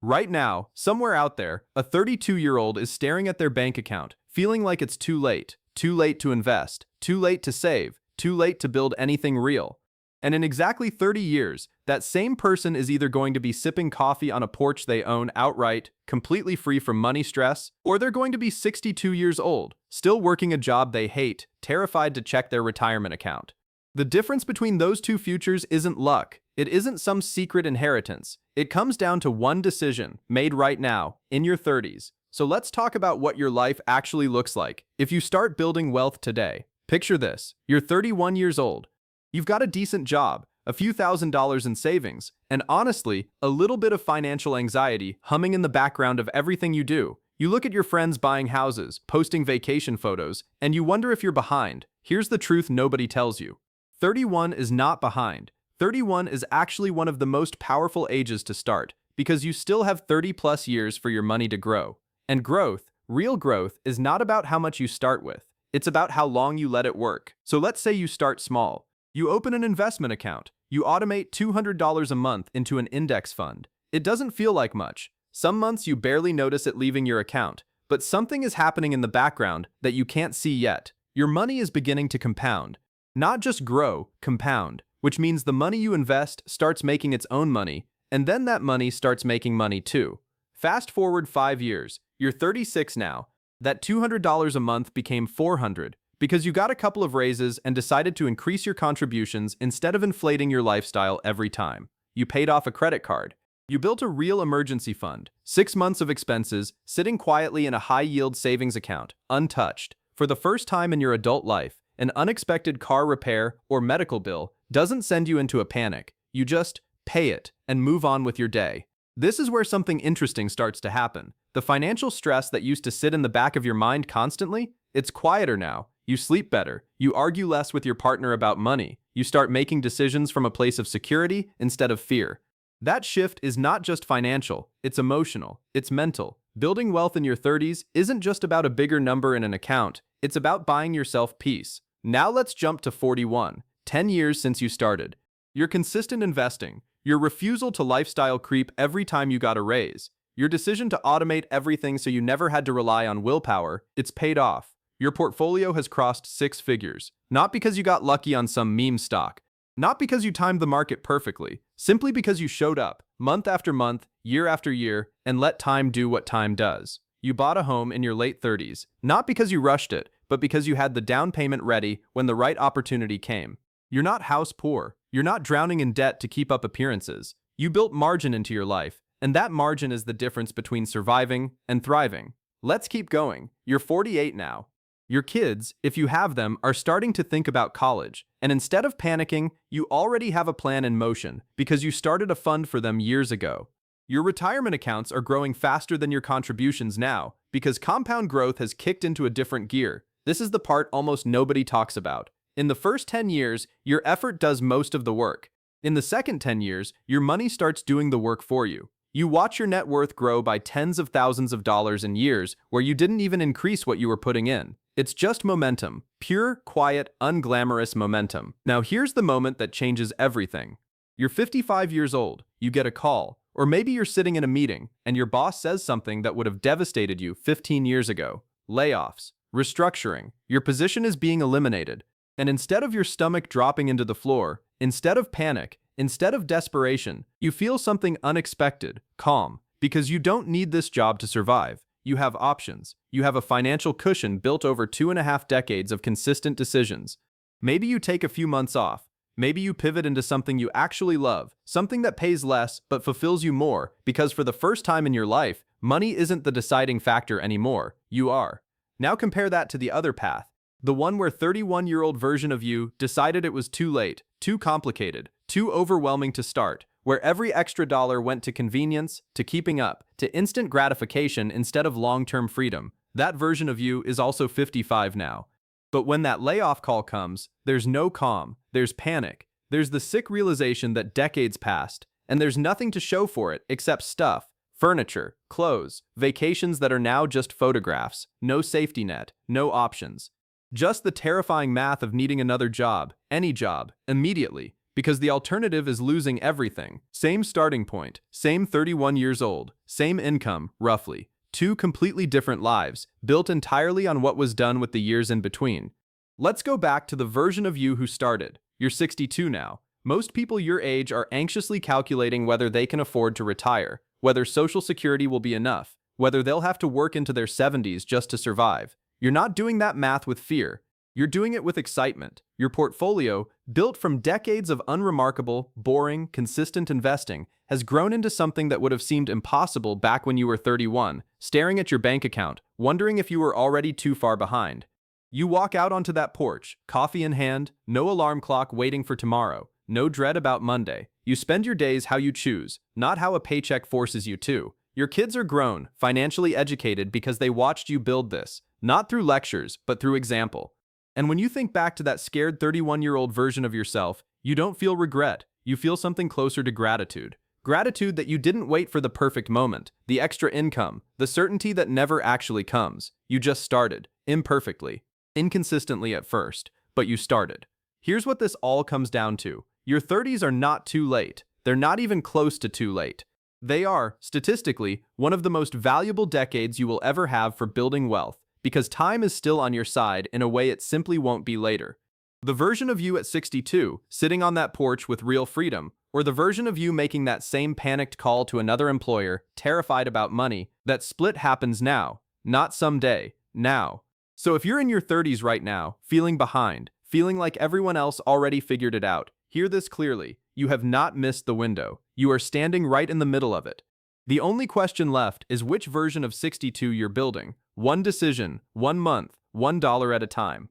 Right now, somewhere out there, a 32-year-old is staring at their bank account, feeling like it's too late to invest, too late to save, too late to build anything real. And in exactly 30 years, that same person is either going to be sipping coffee on a porch they own outright, completely free from money stress, or they're going to be 62 years old, still working a job they hate, terrified to check their retirement account. The difference between those two futures isn't luck. It isn't some secret inheritance. It comes down to one decision, made right now, in your 30s. So let's talk about what your life actually looks like if you start building wealth today. Picture this. You're 31 years old. You've got a decent job, a few $1,000s in savings, and honestly, a little bit of financial anxiety humming in the background of everything you do. You look at your friends buying houses, posting vacation photos, and you wonder if you're behind. Here's the truth nobody tells you. 31 is not behind. 31 is actually one of the most powerful ages to start, because you still have 30 plus years for your money to grow. And growth, real growth, is not about how much you start with. It's about how long you let it work. So let's say you start small. You open an investment account. You automate $200 a month into an index fund. It doesn't feel like much. Some months you barely notice it leaving your account, but something is happening in the background that you can't see yet. Your money is beginning to compound. Not just grow, compound, which means the money you invest starts making its own money, and then that money starts making money too. Fast forward 5 years, you're 36 now. That $200 a month became $400 because you got a couple of raises and decided to increase your contributions instead of inflating your lifestyle every time. You paid off a credit card. You built a real emergency fund, 6 months of expenses, sitting quietly in a high-yield savings account, untouched. For the first time in your adult life, an unexpected car repair or medical bill doesn't send you into a panic. You just pay it and move on with your day. This is where something interesting starts to happen. The financial stress that used to sit in the back of your mind constantly, it's quieter now. You sleep better. You argue less with your partner about money. You start making decisions from a place of security instead of fear. That shift is not just financial, it's emotional, it's mental. Building wealth in your 30s isn't just about a bigger number in an account, it's about buying yourself peace. Now let's jump to 41, 10 years since you started. Your consistent investing, your refusal to lifestyle creep every time you got a raise, your decision to automate everything so you never had to rely on willpower, it's paid off. Your portfolio has crossed 6 figures, not because you got lucky on some meme stock, not because you timed the market perfectly, simply because you showed up, month after month, year after year, and let time do what time does. You bought a home in your late 30s, not because you rushed it, but because you had the down payment ready when the right opportunity came. You're not house poor. You're not drowning in debt to keep up appearances. You built margin into your life, and that margin is the difference between surviving and thriving. Let's keep going. You're 48 now. Your kids, if you have them, are starting to think about college, and instead of panicking, you already have a plan in motion because you started a fund for them years ago. Your retirement accounts are growing faster than your contributions now because compound growth has kicked into a different gear. This is the part almost nobody talks about. In the first 10 years, your effort does most of the work. In the second 10 years, your money starts doing the work for you. You watch your net worth grow by tens of thousands of dollars in years where you didn't even increase what you were putting in. It's just momentum. Pure, quiet, unglamorous momentum. Now here's the moment that changes everything. You're 55 years old. You get a call. Or maybe you're sitting in a meeting and your boss says something that would have devastated you 15 years ago. Layoffs. Restructuring. Your position is being eliminated. And instead of your stomach dropping into the floor, instead of panic, instead of desperation, you feel something unexpected, calm, because you don't need this job to survive. You have options. You have a financial cushion built over 2.5 decades of consistent decisions. Maybe you take a few months off. Maybe you pivot into something you actually love, something that pays less but fulfills you more, because for the first time in your life, money isn't the deciding factor anymore. You are. Now compare that to the other path, the one where 31-year-old version of you decided it was too late, too complicated, too overwhelming to start, where every extra dollar went to convenience, to keeping up, to instant gratification instead of long-term freedom. That version of you is also 55 now. But when that layoff call comes, there's no calm, there's panic, there's the sick realization that decades passed, and there's nothing to show for it except stuff, furniture, clothes, vacations that are now just photographs, no safety net, no options. Just the terrifying math of needing another job, any job, immediately, because the alternative is losing everything. Same starting point, same 31 years old, same income, roughly. Two completely different lives, built entirely on what was done with the years in between. Let's go back to the version of you who started. You're 62 now. Most people your age are anxiously calculating whether they can afford to retire, whether Social Security will be enough, whether they'll have to work into their 70s just to survive. You're not doing that math with fear. You're doing it with excitement. Your portfolio, built from decades of unremarkable, boring, consistent investing, has grown into something that would have seemed impossible back when you were 31, staring at your bank account, wondering if you were already too far behind. You walk out onto that porch, coffee in hand, no alarm clock waiting for tomorrow, no dread about Monday. You spend your days how you choose, not how a paycheck forces you to. Your kids are grown, financially educated because they watched you build this, not through lectures, but through example. And when you think back to that scared 31-year-old version of yourself, you don't feel regret. You feel something closer to gratitude. Gratitude that you didn't wait for the perfect moment, the extra income, the certainty that never actually comes. You just started, imperfectly, inconsistently at first, but you started. Here's what this all comes down to. Your 30s are not too late. They're not even close to too late. They are, statistically, one of the most valuable decades you will ever have for building wealth, because time is still on your side in a way it simply won't be later. The version of you at 62, sitting on that porch with real freedom, or the version of you making that same panicked call to another employer, terrified about money, that split happens now, not someday, now. So if you're in your 30s right now, feeling behind, feeling like everyone else already figured it out, hear this clearly. You have not missed the window. You are standing right in the middle of it. The only question left is which version of 62 you're building. One decision, 1 month, $1 at a time.